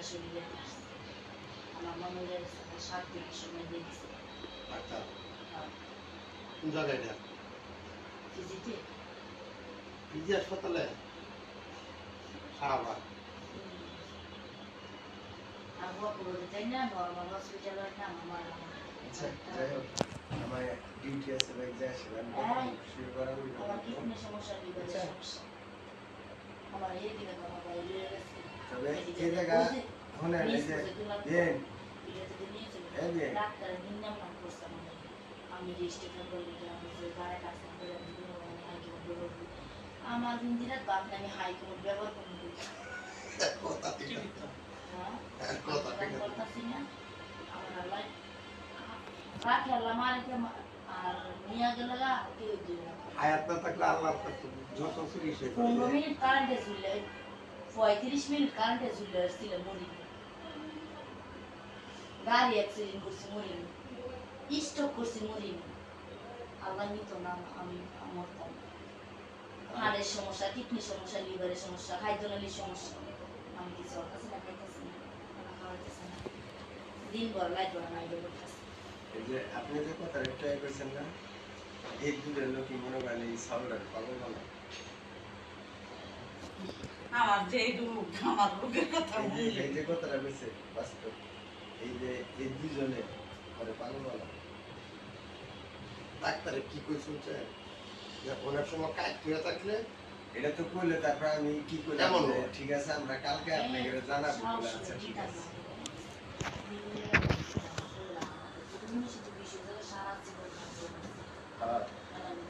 শরীরে আমার মনে যায় 7 দিনের সময় দিয়ে দিচ্ছে। আচ্ছা কোন জায়গায় এটা? ফিজিতে পিজি হাসপাতালে শাহবাগ। আর বকবুড়ে তাই না নর্মাল হসপিটালের নাম আমার আচ্ছা যাই হোক আমার ডিউটি আছে ভাই যা আসলাম শুরু করা হইলো আমার কিডনি সমস্যা লিভারের সমস্যা আমার এই দিকে আমার বাইরে গেছে তবে এই জায়গা হনে এই যে দেন ডাক্তার নিলাম নাম করছে আমি রেজিস্ট্রেশন করে দিলাম যে গায়ে কাজ করে আমার দিন দিন রাত বাদ আমি হাইকোর্ট ব্যবহার করব কথা ঠিক আছে। হ্যাঁ কথা ঠিক আছে। করতেছি না আমার আল্লাহ রাখে আল্লাহ মারে আর নিয়ে গেল গা কেউ দিল না হায়াত না থাকলে আল্লাহ যত চুরি সে 15 মিনিট কারেন্টে ঝুলে 35 মিনিট কারেন্টে ঝুলে ছিল মরি গাড়ি অ্যাক্সিডেন্ট করছে মরি স্ট্রোক করছে মরি আল্লাহ নিত না আমি মরতাম হাড়ের সমস্যা কিডনি সমস্যা লিভারের সমস্যা খাদ্যনালীর সমস্যা আমি কিছু আছে না খাইতেছি না খাওয়াইতেছি না দিনভর লাইট বানাই দেবো এই যে আপনি যে কথা ট্রাই করছেন না এই দুধের লোকই মনে করেন এই সাউন্ডার পাগল বলে আমার যে রোগ আমার রোগের কথা এই যে কথাটা বলছে বাস্তব এই যে এই দুজনে মানে পাগল বলা ডাক্তারে কি কই শুনছে যে অনেক সময় কাজ করে থাকলে এটা তো করলে তারপর আমি কি করলাম কেমন যে, হয়? ঠিক আছে আমরা কালকে আপনাকে জানাবো বলে আচ্ছা ঠিক আছে হ্যাঁ আমি